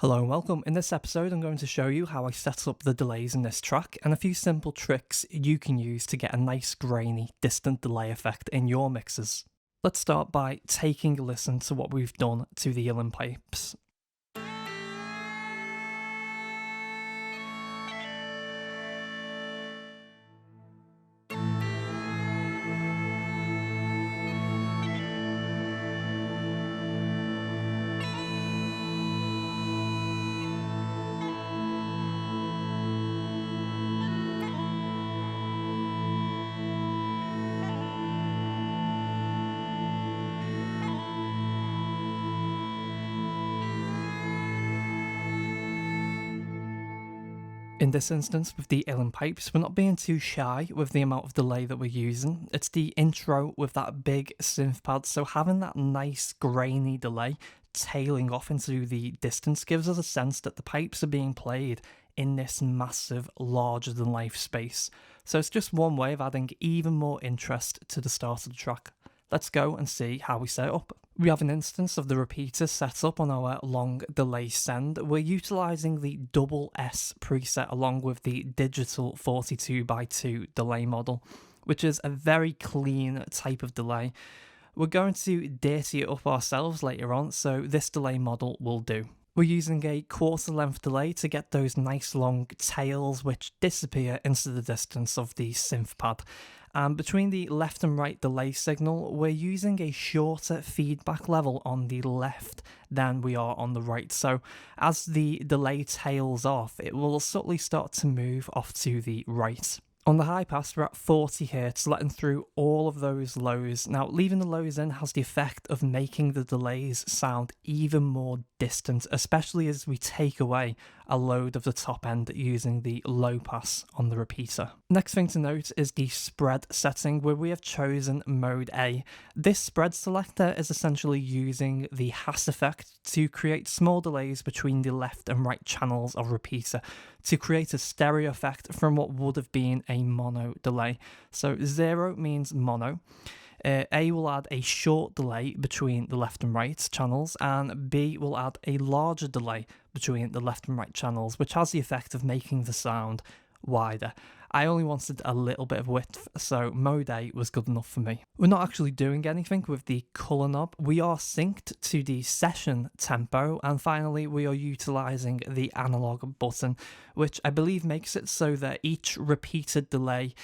Hello and welcome. In this episode I'm going to show you how I set up the delays in this track and a few simple tricks you can use to get a nice grainy distant delay effect in your mixes. Let's start by taking a listen to what we've done to the uilleann pipes. In this instance with the uilleann pipes, we're not being too shy with the amount of delay that we're using. It's the intro with that big synth pad, so having that nice grainy delay tailing off into the distance gives us a sense that the pipes are being played in this massive, larger than life space. So it's just one way of adding even more interest to the start of the track. Let's go and see how we set it up. We have an instance of the repeater set up on our long delay send. We're utilising the double S preset along with the digital 42x2 delay model, which is a very clean type of delay. We're going to dirty it up ourselves later on, so this delay model will do. We're using a quarter length delay to get those nice long tails which disappear into the distance of the synth pad. And between the left and right delay signal, we're using a shorter feedback level on the left than we are on the right. So as the delay tails off, it will subtly start to move off to the right. On the high pass, we're at 40 Hz, letting through all of those lows. Now, leaving the lows in has the effect of making the delays sound even more distant, especially as we take away a load of the top end using the low pass on the repeater. Next thing to note is the spread setting, where we have chosen mode A. This spread selector is essentially using the Hass effect to create small delays between the left and right channels of repeater to create a stereo effect from what would have been a mono delay. So 0 means mono. A will add a short delay between the left and right channels, and B will add a larger delay between the left and right channels, which has the effect of making the sound wider. I only wanted a little bit of width, so mode A was good enough for me. We're not actually doing anything with the colour knob. We are synced to the session tempo, and finally we are utilising the analog button, which I believe makes it so that each repeated delay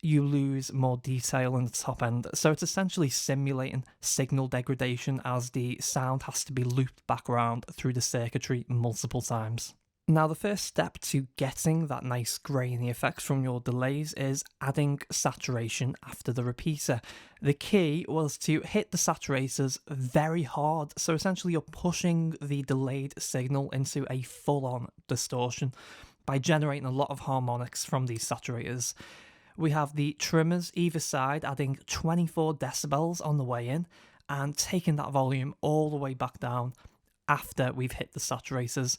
you lose more detail in the top end. So it's essentially simulating signal degradation as the sound has to be looped back around through the circuitry multiple times. Now, the first step to getting that nice grainy effect from your delays is adding saturation after the repeater. The key was to hit the saturators very hard, so essentially you're pushing the delayed signal into a full-on distortion by generating a lot of harmonics from these saturators. We have the trimmers either side adding 24 decibels on the way in and taking that volume all the way back down after we've hit the saturators.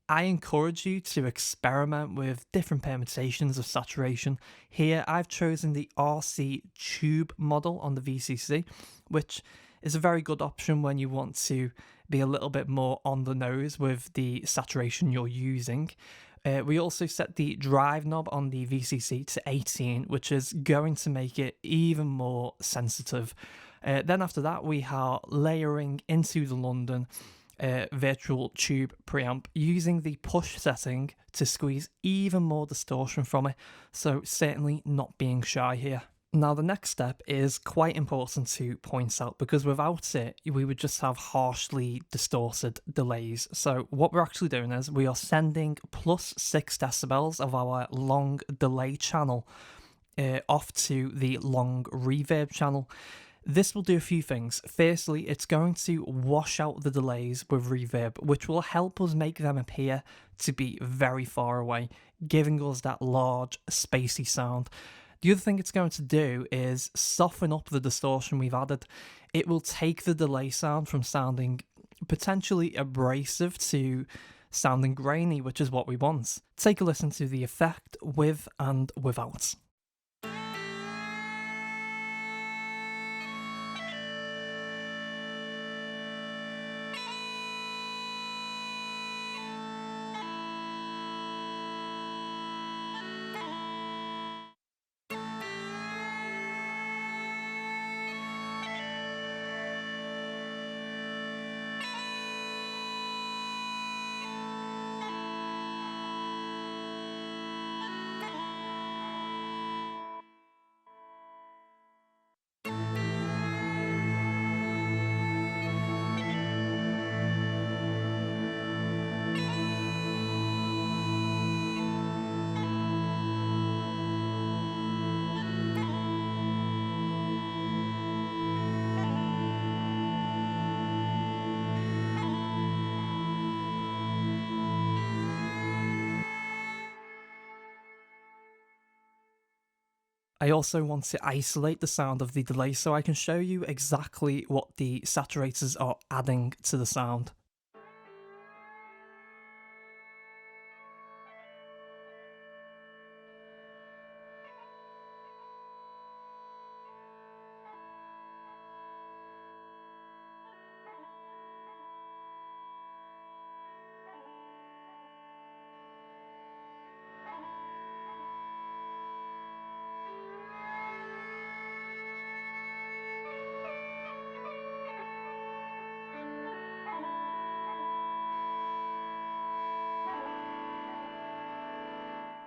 I encourage you to experiment with different permutations of saturation. Here I've chosen the RC tube model on the VCC, which is a very good option when you want to be a little bit more on the nose with the saturation you're using. We also set the drive knob on the VCC to 18, which is going to make it even more sensitive. Then after that, we are layering into the London virtual tube preamp using the push setting to squeeze even more distortion from it, so certainly not being shy here. Now, the next step is quite important to point out because without it, we would just have harshly distorted delays. So what we're actually doing is we are sending plus 6 decibels of our long delay channel off to the long reverb channel. This will do a few things. Firstly, it's going to wash out the delays with reverb, which will help us make them appear to be very far away, giving us that large, spacey sound. The other thing it's going to do is soften up the distortion we've added. It will take the delay sound from sounding potentially abrasive to sounding grainy, which is what we want. Take a listen to the effect with and without. I also want to isolate the sound of the delay so I can show you exactly what the saturators are adding to the sound.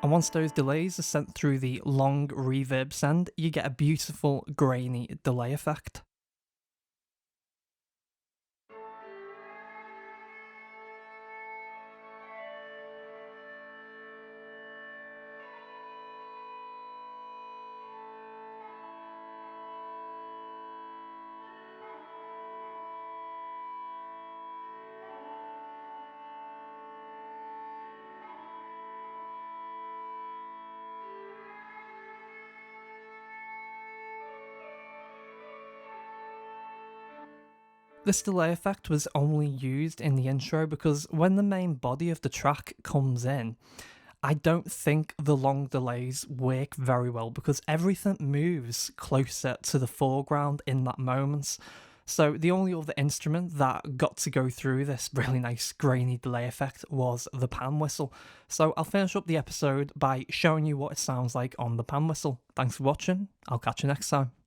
And once those delays are sent through the long reverb send, you get a beautiful grainy delay effect. This delay effect was only used in the intro because when the main body of the track comes in, I don't think the long delays work very well because everything moves closer to the foreground in that moment. So the only other instrument that got to go through this really nice grainy delay effect was the pan whistle. So I'll finish up the episode by showing you what it sounds like on the pan whistle. Thanks for watching, I'll catch you next time.